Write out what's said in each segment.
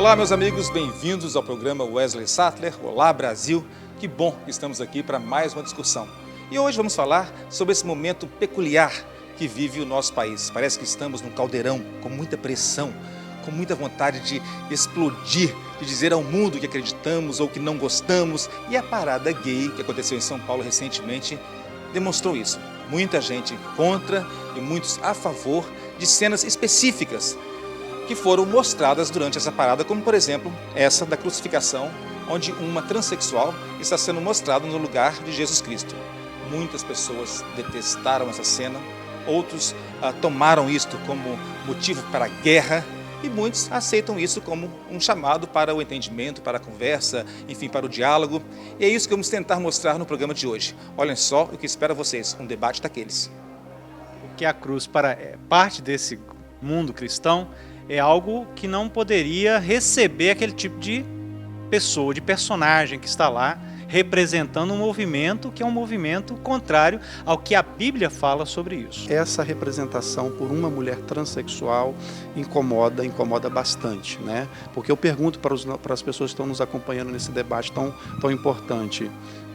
Olá, meus amigos, bem-vindos ao programa Wesley Sattler. Olá, Brasil. Que bom que estamos aqui para mais uma discussão. E hoje vamos falar sobre esse momento peculiar que vive o nosso país. Parece que estamos num caldeirão com muita pressão, com muita vontade de explodir, de dizer ao mundo que acreditamos ou que não gostamos. E a parada gay que aconteceu em São Paulo recentemente demonstrou isso. Muita gente contra e muitos a favor de cenas específicas que foram mostradas durante essa parada, como por exemplo essa da crucificação, onde uma transexual está sendo mostrada no lugar de Jesus Cristo. Muitas pessoas detestaram essa cena, outros tomaram isto como motivo para a guerra e muitos aceitam isso como um chamado para o entendimento, para a conversa, enfim, para o diálogo. E é isso que vamos tentar mostrar no programa de hoje. Olhem só o que espera vocês, um debate daqueles. Porque a cruz, para parte desse mundo cristão, é algo que não poderia receber aquele tipo de pessoa, de personagem que está lá representando um movimento que é um movimento contrário ao que a Bíblia fala sobre isso. Essa representação por uma mulher transexual incomoda bastante, né? Porque eu pergunto para as pessoas que estão nos acompanhando nesse debate tão importante: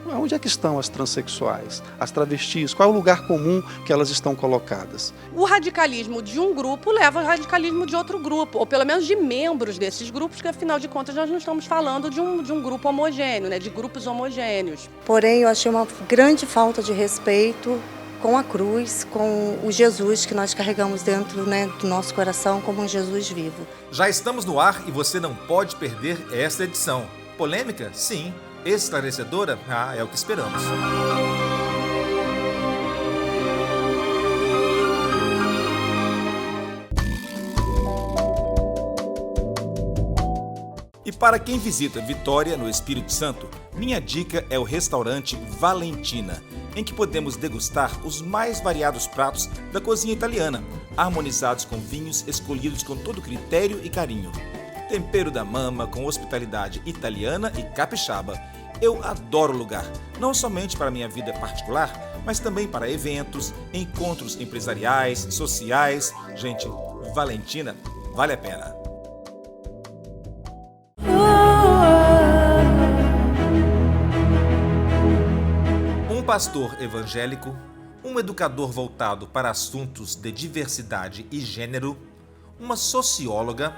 onde é que estão as transexuais, as travestis? Qual é o lugar comum que elas estão colocadas? O radicalismo de um grupo leva ao radicalismo de outro grupo, ou pelo menos de membros desses grupos, que afinal de contas nós não estamos falando de um grupo homogêneo, né, de grupos homogêneos. Porém, eu achei uma grande falta de respeito com a cruz, com o Jesus que nós carregamos dentro, né, do nosso coração como um Jesus vivo. Já estamos no ar e você não pode perder esta edição. Polêmica? Sim. Esclarecedora? É o que esperamos. E para quem visita Vitória, no Espírito Santo, minha dica é o restaurante Valentina, em que podemos degustar os mais variados pratos da cozinha italiana, harmonizados com vinhos escolhidos com todo critério e carinho. Tempero da mama com hospitalidade italiana e capixaba. Eu adoro o lugar, não somente para minha vida particular, mas também para eventos, encontros empresariais, sociais. Gente, Valentina vale a pena. Um pastor evangélico, um educador voltado para assuntos de diversidade e gênero, uma socióloga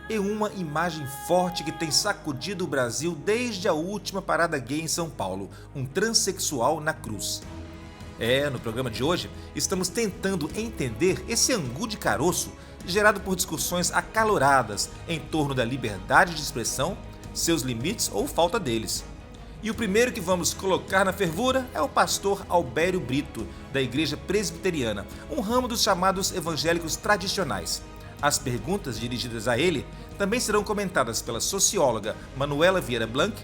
e uma imagem forte que tem sacudido o Brasil desde a última parada gay em São Paulo, um transexual na cruz. No programa de hoje, estamos tentando entender esse angu de caroço gerado por discussões acaloradas em torno da liberdade de expressão, seus limites ou falta deles. E o primeiro que vamos colocar na fervura é o pastor Albério Brito, da Igreja Presbiteriana, um ramo dos chamados evangélicos tradicionais. As perguntas dirigidas a ele também serão comentadas pela socióloga Manuela Vieira Blanc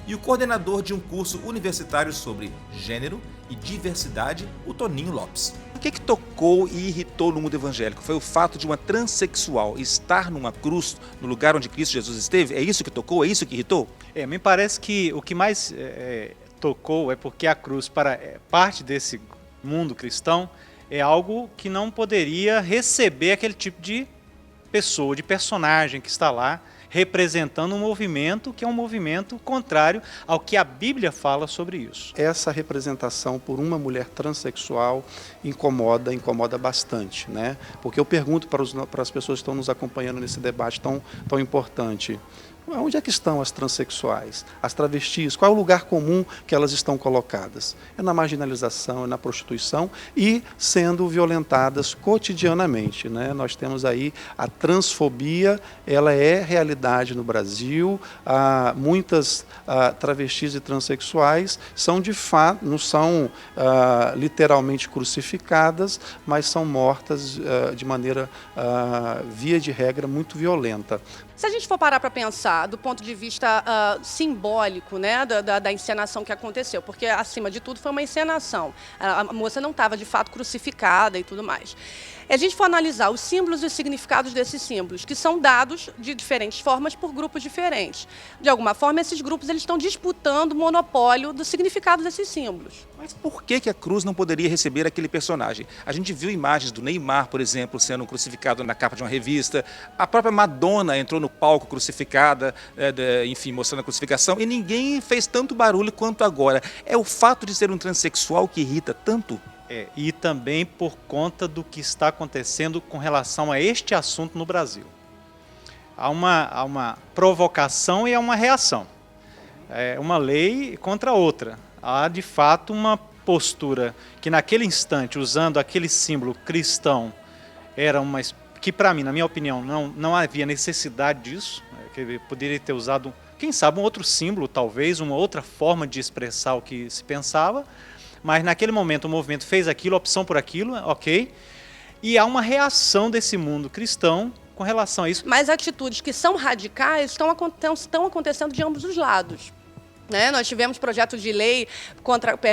e o coordenador de um curso universitário sobre gênero e diversidade, o Toninho Lopes. O que tocou e irritou no mundo evangélico? Foi o fato de uma transexual estar numa cruz, no lugar onde Cristo Jesus esteve? É isso que tocou? É isso que irritou? Me parece que o que mais tocou é porque a cruz, para parte desse mundo cristão, é algo que não poderia receber aquele tipo de pessoa, de personagem que está lá representando um movimento que é um movimento contrário ao que a Bíblia fala sobre isso. Essa representação por uma mulher transexual incomoda bastante, né? Porque eu pergunto para as pessoas que estão nos acompanhando nesse debate tão importante: onde é que estão as transexuais, as travestis? Qual é o lugar comum que elas estão colocadas? É na marginalização, é na prostituição e sendo violentadas cotidianamente, né? Nós temos aí a transfobia, ela é realidade no Brasil. Muitas travestis e transexuais são de fato, não são literalmente crucificadas, mas são mortas de maneira, via de regra, muito violenta. Se a gente for parar para pensar do ponto de vista simbólico, né, da encenação que aconteceu, porque acima de tudo foi uma encenação, a moça não estava de fato crucificada e tudo mais. a gente for analisar os símbolos e os significados desses símbolos, que são dados de diferentes formas por grupos diferentes. De alguma forma, esses grupos eles estão disputando o monopólio do significado desses símbolos. Mas por que a cruz não poderia receber aquele personagem? A gente viu imagens do Neymar, por exemplo, sendo crucificado na capa de uma revista. A própria Madonna entrou no palco crucificada, enfim, mostrando a crucificação, e ninguém fez tanto barulho quanto agora. É o fato de ser um transexual que irrita tanto? E também por conta do que está acontecendo com relação a este assunto no Brasil. Há uma provocação e há uma reação. É uma lei contra outra. Há, de fato, uma postura que, naquele instante, usando aquele símbolo cristão, era uma que, para mim, na minha opinião, não havia necessidade disso, que ele poderia ter usado, quem sabe, um outro símbolo, talvez, uma outra forma de expressar o que se pensava, mas naquele momento o movimento fez aquilo, a opção por aquilo, ok, e há uma reação desse mundo cristão com relação a isso. Mas atitudes que são radicais estão acontecendo de ambos os lados. Né? Nós tivemos projetos de lei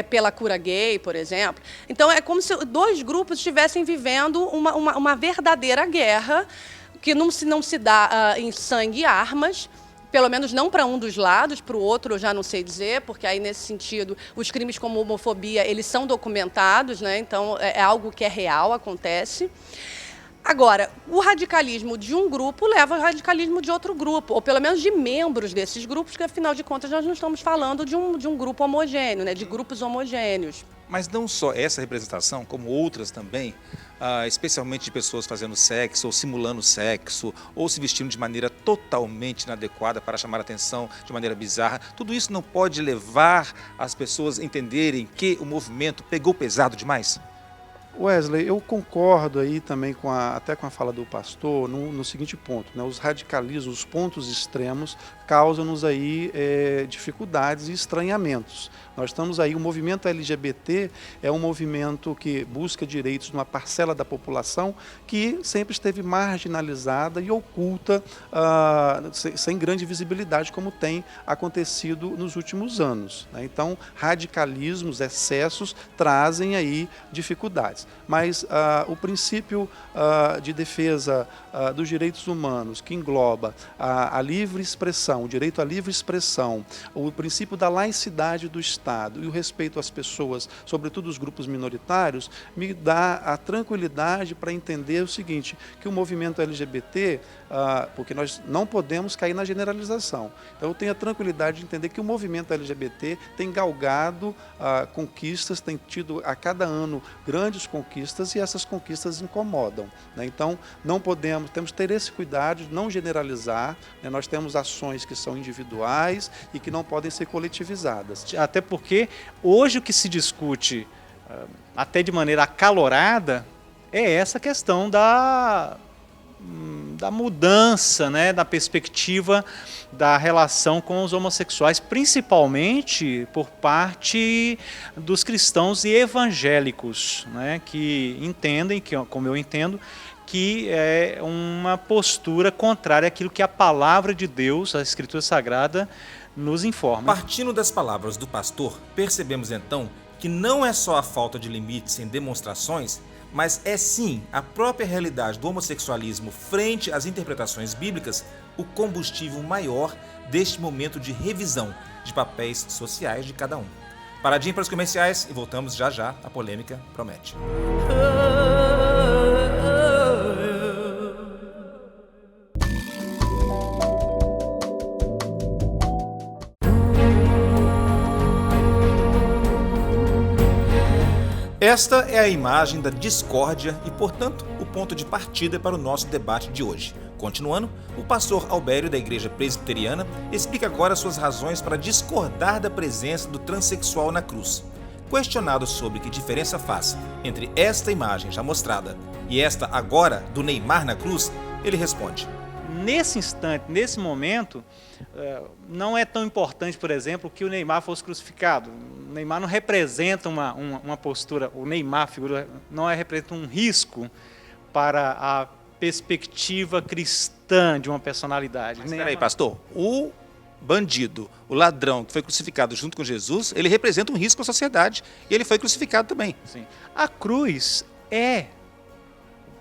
pela cura gay, por exemplo. Então, é como se dois grupos estivessem vivendo uma verdadeira guerra, que não se dá em sangue e armas, pelo menos não para um dos lados, para o outro eu já não sei dizer, porque aí, nesse sentido, os crimes como homofobia, eles são documentados, né? Então, é algo que é real, acontece. Agora, o radicalismo de um grupo leva ao radicalismo de outro grupo, ou pelo menos de membros desses grupos, porque, afinal de contas, nós não estamos falando de um grupo homogêneo, né, de grupos homogêneos. Mas não só essa representação, como outras também, especialmente de pessoas fazendo sexo, ou simulando sexo, ou se vestindo de maneira totalmente inadequada para chamar a atenção de maneira bizarra, tudo isso não pode levar as pessoas a entenderem que o movimento pegou pesado demais? Wesley, eu concordo aí também até com a fala do pastor no seguinte ponto, né? Os radicalismos, os pontos extremos causam-nos aí dificuldades e estranhamentos. Nós estamos aí, o movimento LGBT é um movimento que busca direitos de uma parcela da população que sempre esteve marginalizada e oculta, sem grande visibilidade, como tem acontecido nos últimos anos, né? Então, radicalismos, excessos, trazem aí dificuldades. Mas o princípio de defesa dos direitos humanos, que engloba a livre expressão, o direito à livre expressão, o princípio da laicidade do Estado e o respeito às pessoas, sobretudo os grupos minoritários, me dá a tranquilidade para entender o seguinte, que o movimento LGBT, porque nós não podemos cair na generalização, então eu tenho a tranquilidade de entender que o movimento LGBT tem galgado conquistas, tem tido a cada ano grandes conquistas e essas conquistas incomodam, né? Então, temos que ter esse cuidado de não generalizar, né? Nós temos ações que são individuais e que não podem ser coletivizadas. Até porque hoje o que se discute, até de maneira acalorada, é essa questão da mudança, né, da perspectiva da relação com os homossexuais, principalmente por parte dos cristãos e evangélicos, né, que entendem, como eu entendo, que é uma postura contrária àquilo que a palavra de Deus, a Escritura Sagrada, nos informa. Partindo das palavras do pastor, percebemos então que não é só a falta de limites em demonstrações, mas é sim a própria realidade do homossexualismo frente às interpretações bíblicas o combustível maior deste momento de revisão de papéis sociais de cada um. Paradinha para os comerciais e voltamos já já, a polêmica promete. Esta é a imagem da discórdia e, portanto, o ponto de partida para o nosso debate de hoje. Continuando, o pastor Albério, da Igreja Presbiteriana, explica agora suas razões para discordar da presença do transexual na cruz. Questionado sobre que diferença faz entre esta imagem já mostrada e esta agora do Neymar na cruz, ele responde: nesse instante, nesse momento, não é tão importante, por exemplo, que o Neymar fosse crucificado. O Neymar não representa uma postura, o Neymar figura, não representa um risco para a perspectiva cristã de uma personalidade. Mas espera aí, pastor, o bandido, o ladrão que foi crucificado junto com Jesus, ele representa um risco à sociedade e ele foi crucificado também. Sim. A cruz é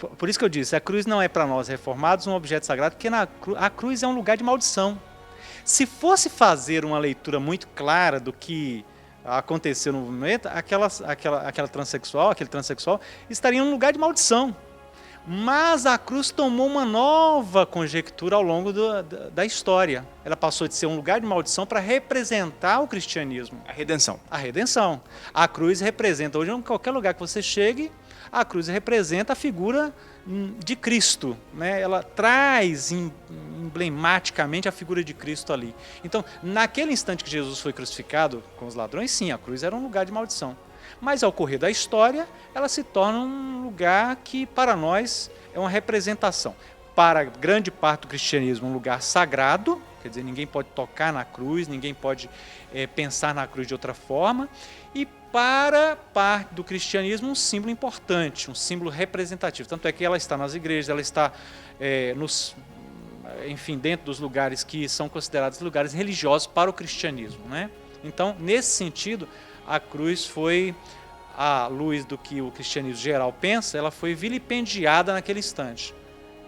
por isso que eu disse, a cruz não é para nós reformados um objeto sagrado, porque a cruz é um lugar de maldição. Se fosse fazer uma leitura muito clara do que aconteceu no movimento, aquele transexual estaria em um lugar de maldição. Mas a cruz tomou uma nova conjectura ao longo da história. Ela passou de ser um lugar de maldição para representar o cristianismo. A redenção. A redenção. A cruz representa, hoje em qualquer lugar que você chegue, a cruz representa a figura de Cristo, né? Ela traz emblematicamente a figura de Cristo ali. Então, naquele instante que Jesus foi crucificado com os ladrões, sim, a cruz era um lugar de maldição. Mas ao correr da história, ela se torna um lugar que para nós é uma representação. Para grande parte do cristianismo, um lugar sagrado, quer dizer, ninguém pode tocar na cruz, ninguém pode pensar na cruz de outra forma. E para parte do cristianismo, um símbolo importante, um símbolo representativo. Tanto é que ela está nas igrejas, ela está dentro dos lugares que são considerados lugares religiosos para o cristianismo, né? Então, nesse sentido, a cruz foi, à luz do que o cristianismo geral pensa, ela foi vilipendiada naquele instante.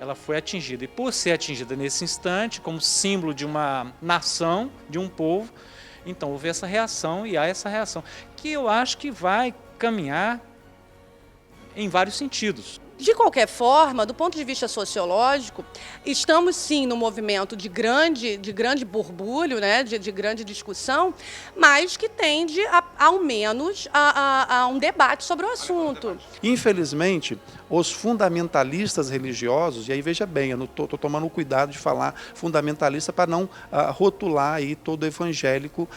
Ela foi atingida. E por ser atingida nesse instante, como símbolo de uma nação, de um povo, então houve essa reação e há essa reação, que eu acho que vai caminhar em vários sentidos. De qualquer forma, do ponto de vista sociológico, estamos sim no movimento de grande burbulho, né, de grande discussão, mas que tende, ao menos, a um debate sobre o assunto. Infelizmente, os fundamentalistas religiosos, e aí veja bem, eu estou tomando cuidado de falar fundamentalista para não rotular aí todo evangélico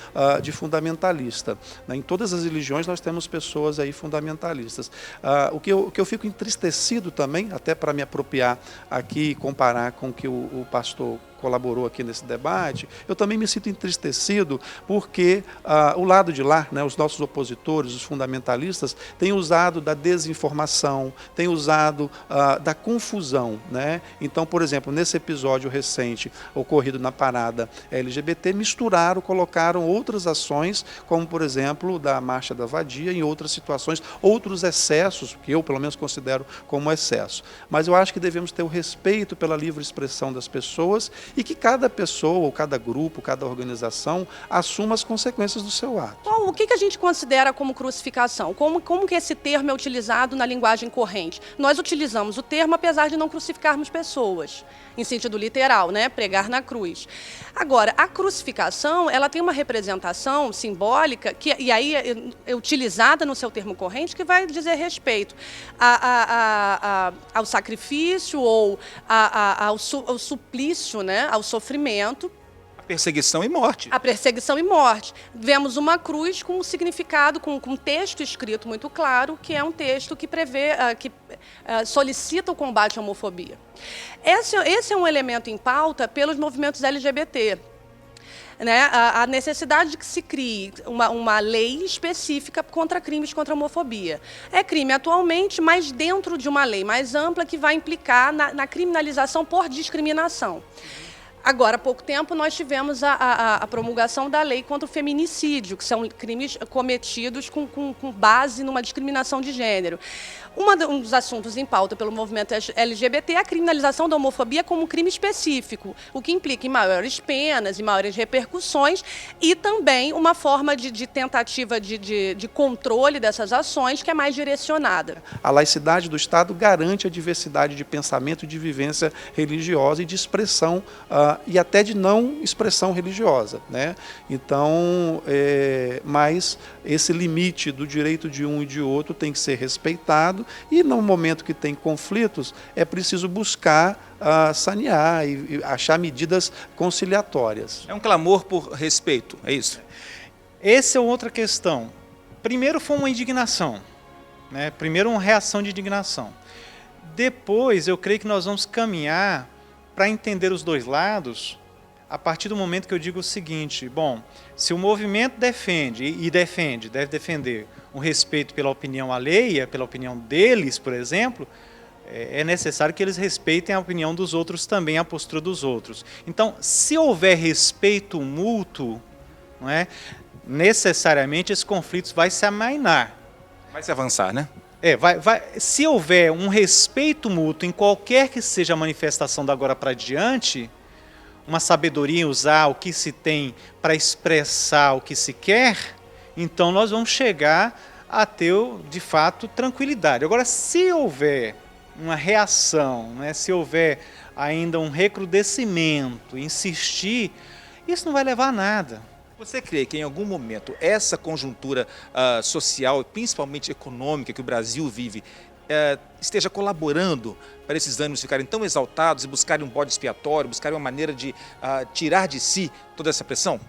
de fundamentalista, né? Em todas as religiões nós temos pessoas aí fundamentalistas. O que eu fico entristecido também, até para me apropriar aqui e comparar com o que o pastor colaborou aqui nesse debate, eu também me sinto entristecido porque o lado de lá, né, os nossos opositores, os fundamentalistas, têm usado da desinformação, têm usado da confusão, né? Então, por exemplo, nesse episódio recente ocorrido na parada LGBT, colocaram outras ações, como por exemplo da Marcha da Vadia, em outras situações, outros excessos, que eu pelo menos considero como excesso. Mas eu acho que devemos ter o respeito pela livre expressão das pessoas e que cada pessoa, ou cada grupo, cada organização assuma as consequências do seu ato. Bom, o que a gente considera como crucificação? Como que esse termo é utilizado na linguagem corrente? Nós utilizamos o termo apesar de não crucificarmos pessoas, em sentido literal, né? Pregar na cruz. Agora, a crucificação, ela tem uma representação simbólica, e aí é utilizada no seu termo corrente, que vai dizer respeito ao sacrifício ou ao suplício, né? Ao sofrimento. Perseguição e morte. A perseguição e morte. Vemos uma cruz com um significado, com um texto escrito muito claro, que é um texto que prevê, solicita o combate à homofobia. Esse é um elemento em pauta pelos movimentos LGBT. Né, a necessidade de que se crie uma lei específica contra crimes contra a homofobia. É crime atualmente, mas dentro de uma lei mais ampla que vai implicar na criminalização por discriminação. Agora, há pouco tempo, nós tivemos a promulgação da lei contra o feminicídio, que são crimes cometidos com base numa discriminação de gênero. Um dos assuntos em pauta pelo movimento LGBT é a criminalização da homofobia como crime específico, o que implica em maiores penas e maiores repercussões e também uma forma de tentativa de controle dessas ações que é mais direcionada. A laicidade do Estado garante a diversidade de pensamento e de vivência religiosa e de expressão e até de não expressão religiosa, né? Então, mas esse limite do direito de um e de outro tem que ser respeitado e no momento que tem conflitos é preciso buscar sanear e achar medidas conciliatórias. É um clamor por respeito, é isso? Essa é outra questão. Primeiro foi uma indignação, né? Primeiro uma reação de indignação. Depois eu creio que nós vamos caminhar para entender os dois lados, a partir do momento que eu digo o seguinte: bom, se o movimento deve defender um respeito pela opinião alheia, pela opinião deles, por exemplo, é necessário que eles respeitem a opinião dos outros também, a postura dos outros. Então, se houver respeito mútuo, não é, necessariamente esse conflito vai se amainar. Vai se avançar, né? Se houver um respeito mútuo em qualquer que seja a manifestação da agora para diante, uma sabedoria em usar o que se tem para expressar o que se quer, então nós vamos chegar a ter, de fato, tranquilidade. Agora, se houver uma reação, né, se houver ainda um recrudescimento, insistir, isso não vai levar a nada. Você crê que em algum momento essa conjuntura social, principalmente econômica, que o Brasil vive, esteja colaborando para esses ânimos ficarem tão exaltados e buscarem um bode expiatório, buscarem uma maneira de tirar de si toda essa pressão?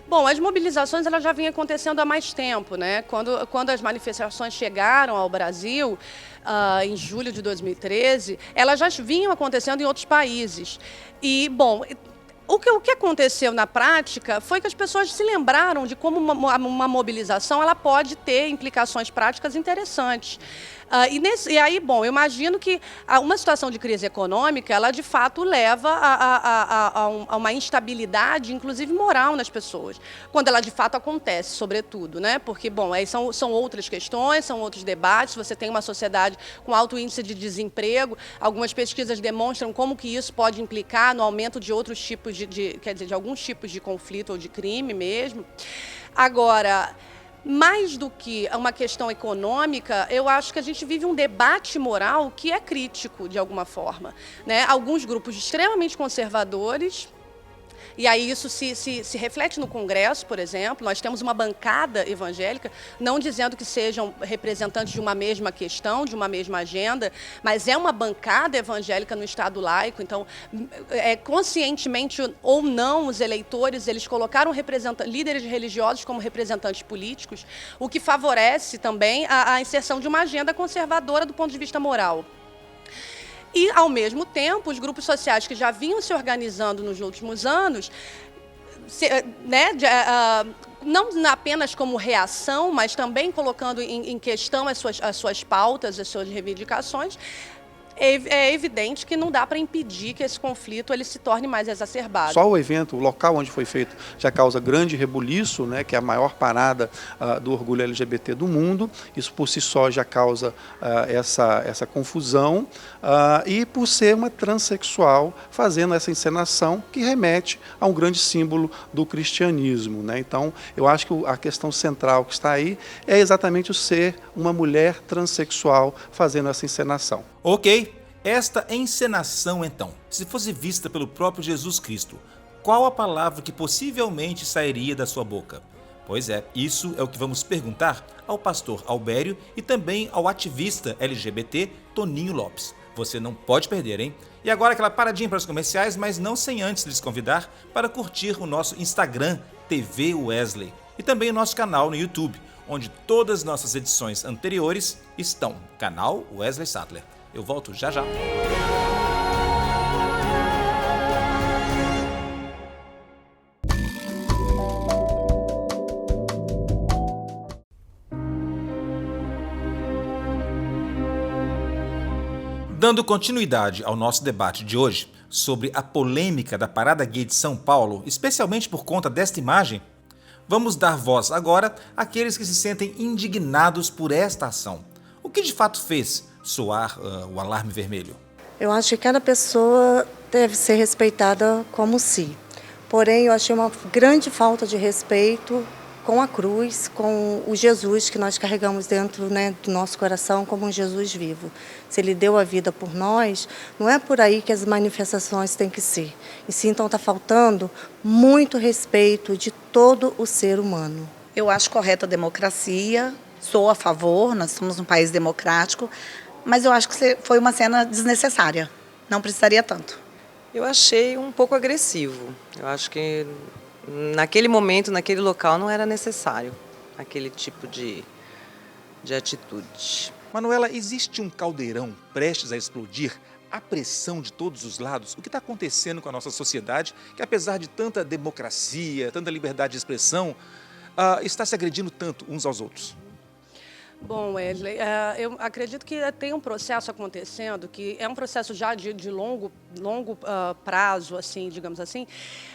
Bom, as mobilizações elas já vinham acontecendo há mais tempo, né? Quando as manifestações chegaram ao Brasil, em julho de 2013, elas já vinham acontecendo em outros países. E, bom, o que aconteceu na prática foi que as pessoas se lembraram de como uma mobilização ela pode ter implicações práticas interessantes. E aí, bom, eu imagino que uma situação de crise econômica, ela de fato leva a uma instabilidade, inclusive moral, nas pessoas, quando ela de fato acontece, sobretudo, né? Porque, bom, aí são outras questões, são outros debates. Você tem uma sociedade com alto índice de desemprego, algumas pesquisas demonstram como que isso pode implicar no aumento de outros tipos quer dizer, de alguns tipos de conflito ou de crime mesmo. Agora, mais do que uma questão econômica, eu acho que a gente vive um debate moral que é crítico, de alguma forma, né? Alguns grupos extremamente conservadores, e aí isso se reflete no Congresso, por exemplo. Nós temos uma bancada evangélica, não dizendo que sejam representantes de uma mesma questão, de uma mesma agenda, mas é uma bancada evangélica no Estado laico. Então, conscientemente ou não, os eleitores eles colocaram líderes religiosos como representantes políticos, o que favorece também a inserção de uma agenda conservadora do ponto de vista moral. E, ao mesmo tempo, os grupos sociais que já vinham se organizando nos últimos anos, não apenas como reação, mas também colocando em questão as suas pautas, as suas reivindicações, é evidente que não dá para impedir que esse conflito ele se torne mais exacerbado. Só o evento, o local onde foi feito, já causa grande rebuliço, né, que é a maior parada do orgulho LGBT do mundo. Isso por si só já causa essa confusão. E por ser uma transexual fazendo essa encenação que remete a um grande símbolo do cristianismo, né? Então, eu acho que a questão central que está aí é exatamente o ser uma mulher transexual fazendo essa encenação. Ok, esta encenação então, se fosse vista pelo próprio Jesus Cristo, qual a palavra que possivelmente sairia da sua boca? Pois é, isso é o que vamos perguntar ao pastor Albério e também ao ativista LGBT Toninho Lopes. Você não pode perder, hein? E agora aquela paradinha para os comerciais, mas não sem antes lhes convidar para curtir o nosso Instagram TV Wesley e também o nosso canal no YouTube, onde todas as nossas edições anteriores estão. Canal Wesley Sattler. Eu volto já já. Dando continuidade ao nosso debate de hoje sobre a polêmica da Parada Gay de São Paulo, especialmente por conta desta imagem, vamos dar voz agora àqueles que se sentem indignados por esta ação. O que de fato fez soar o alarme vermelho? Eu acho que cada pessoa deve ser respeitada como si. Porém, eu achei uma grande falta de respeito com a cruz, com o Jesus que nós carregamos dentro, né, do nosso coração como um Jesus vivo. Se ele deu a vida por nós, não é por aí que as manifestações têm que ser. E sim, então está faltando muito respeito de todo o ser humano. Eu acho correta a democracia, sou a favor, nós somos um país democrático, mas eu acho que foi uma cena desnecessária, não precisaria tanto. Eu achei um pouco agressivo. Eu acho que naquele momento, naquele local, não era necessário aquele tipo de atitude. Manuela, existe um caldeirão prestes a explodir? A pressão de todos os lados? O que está acontecendo com a nossa sociedade, que apesar de tanta democracia, tanta liberdade de expressão, está se agredindo tanto uns aos outros? Bom, Wesley, eu acredito que tem um processo acontecendo, que é um processo já de longo prazo, assim, digamos assim,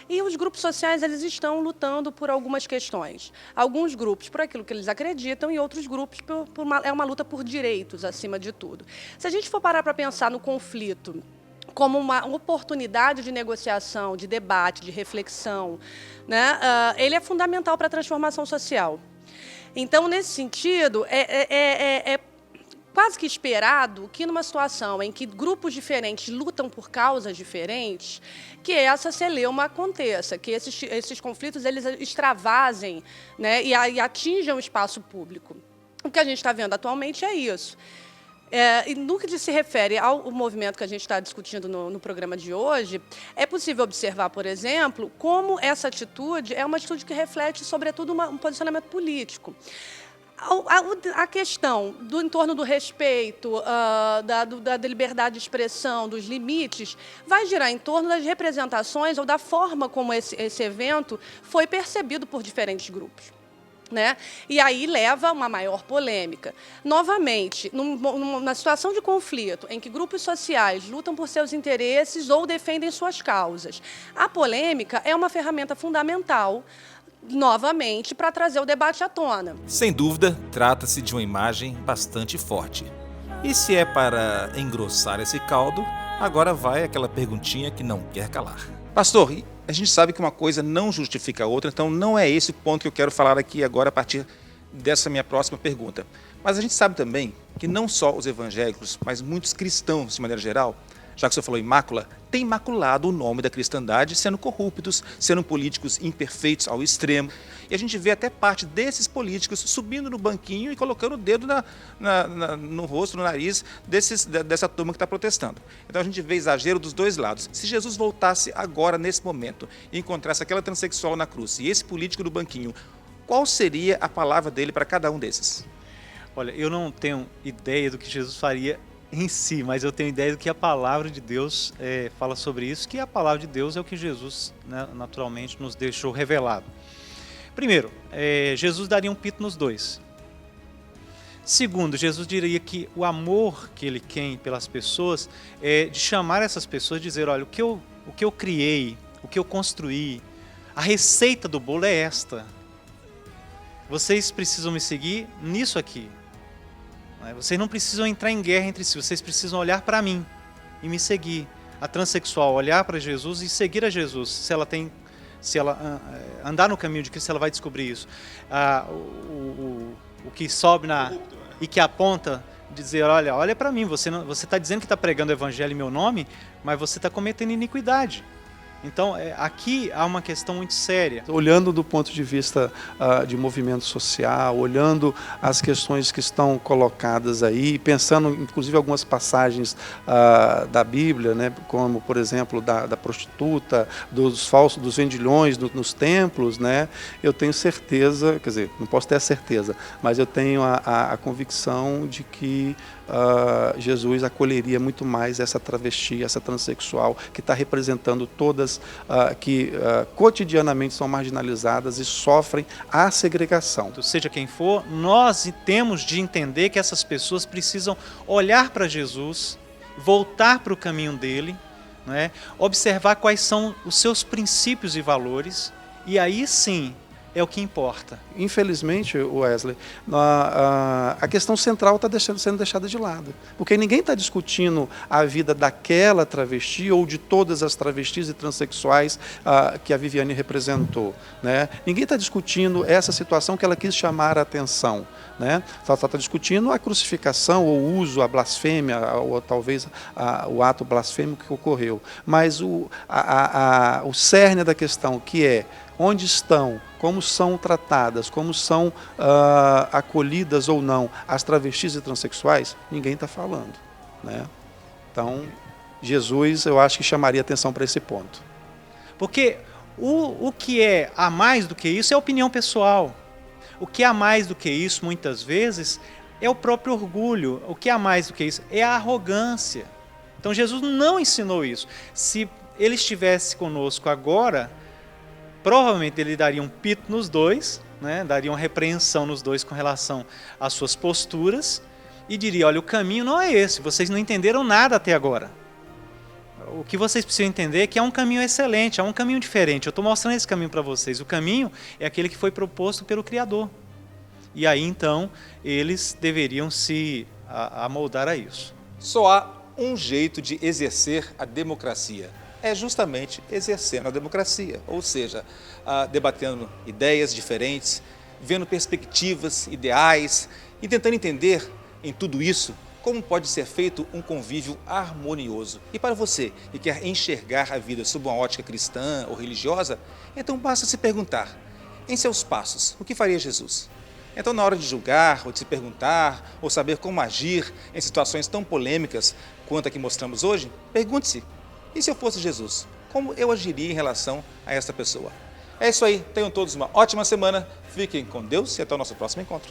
e os grupos sociais eles estão lutando por algumas questões. Alguns grupos por aquilo que eles acreditam e outros grupos é uma luta por direitos, acima de tudo. Se a gente for parar para pensar no conflito como uma oportunidade de negociação, de debate, de reflexão, né, ele é fundamental para a transformação social. Então, nesse sentido, é quase que esperado que, numa situação em que grupos diferentes lutam por causas diferentes, que essa celeuma aconteça, que esses conflitos eles extravasem, né, e atinjam o espaço público. O que a gente está vendo atualmente é isso. E no que se refere ao movimento que a gente está discutindo no programa de hoje, é possível observar, por exemplo, como essa atitude é uma atitude que reflete, sobretudo, um posicionamento político. A questão em torno do respeito, da liberdade de expressão, dos limites, vai girar em torno das representações ou da forma como esse evento foi percebido por diferentes grupos. Né? E aí leva a uma maior polêmica. Novamente, numa situação de conflito, em que grupos sociais lutam por seus interesses ou defendem suas causas, a polêmica é uma ferramenta fundamental, novamente, para trazer o debate à tona. Sem dúvida, trata-se de uma imagem bastante forte. E se é para engrossar esse caldo, agora vai aquela perguntinha que não quer calar. Pastor, a gente sabe que uma coisa não justifica a outra, então não é esse o ponto que eu quero falar aqui agora a partir dessa minha próxima pergunta. Mas a gente sabe também que não só os evangélicos, mas muitos cristãos, de maneira geral, já que o senhor falou em mácula, têm maculado o nome da cristandade, sendo corruptos, sendo políticos imperfeitos ao extremo. E a gente vê até parte desses políticos subindo no banquinho e colocando o dedo no rosto, no nariz dessa turma que está protestando. Então a gente vê exagero dos dois lados. Se Jesus voltasse agora, nesse momento, e encontrasse aquela transexual na cruz e esse político no banquinho, qual seria a palavra dele para cada um desses? Olha, eu não tenho ideia do que Jesus faria em si, mas eu tenho ideia do que a palavra de Deus fala sobre isso, que a palavra de Deus é o que Jesus, né, naturalmente nos deixou revelado. Primeiro, Jesus daria um pito nos dois. Segundo, Jesus diria que o amor que ele tem pelas pessoas é de chamar essas pessoas e dizer, olha, o que eu criei, o que eu construí, a receita do bolo é esta. Vocês precisam me seguir nisso aqui. Vocês não precisam entrar em guerra entre si, vocês precisam olhar para mim e me seguir. A transexual olhar para Jesus e seguir a Jesus. Se ela andar no caminho de Cristo, ela vai descobrir isso. O que sobe e que aponta, dizer, olha para mim, você está dizendo que está pregando o evangelho em meu nome, mas você está cometendo iniquidade. Então, aqui há uma questão muito séria. Olhando do ponto de vista de movimento social, olhando as questões que estão colocadas aí, pensando inclusive algumas passagens da Bíblia, né, como por exemplo da prostituta, dos vendilhões nos templos, né, eu tenho certeza, quer dizer, não posso ter a certeza, mas eu tenho a convicção de que Jesus acolheria muito mais essa travesti, essa transexual, que está representando todas que cotidianamente são marginalizadas e sofrem a segregação. Seja quem for, nós temos de entender que essas pessoas precisam olhar para Jesus, voltar para o caminho dele, né? Observar quais são os seus princípios e valores, e aí sim é o que importa. Infelizmente, Wesley, a questão central está sendo deixada de lado. Porque ninguém está discutindo a vida daquela travesti ou de todas as travestis e transexuais que a Viviane representou. Né? Ninguém está discutindo essa situação que ela quis chamar a atenção. Né? Ela está discutindo a crucificação, ou o uso, a blasfêmia, ou talvez o ato blasfêmico que ocorreu. Mas o cerne da questão, que é onde estão, como são tratadas, como são acolhidas ou não as travestis e transexuais, ninguém está falando. Né? Então, Jesus, eu acho que chamaria atenção para esse ponto. Porque o que é a mais do que isso é opinião pessoal. O que é a mais do que isso, muitas vezes, é o próprio orgulho. O que é a mais do que isso é a arrogância. Então, Jesus não ensinou isso. Se ele estivesse conosco agora, provavelmente ele daria um pito nos dois, né, daria uma repreensão nos dois com relação às suas posturas e diria, olha, o caminho não é esse, vocês não entenderam nada até agora. O que vocês precisam entender é que há um caminho excelente, há um caminho diferente. Eu estou mostrando esse caminho para vocês. O caminho é aquele que foi proposto pelo Criador. E aí, então, eles deveriam se amoldar a isso. Só há um jeito de exercer a democracia. É justamente exercendo a democracia. Ou seja, debatendo ideias diferentes, vendo perspectivas, ideais e tentando entender em tudo isso como pode ser feito um convívio harmonioso. E para você que quer enxergar a vida sob uma ótica cristã ou religiosa, então basta se perguntar, em seus passos, o que faria Jesus? Então, na hora de julgar, ou de se perguntar, ou saber como agir em situações tão polêmicas quanto a que mostramos hoje, pergunte-se, e se eu fosse Jesus? Como eu agiria em relação a esta pessoa? É isso aí, tenham todos uma ótima semana, fiquem com Deus e até o nosso próximo encontro.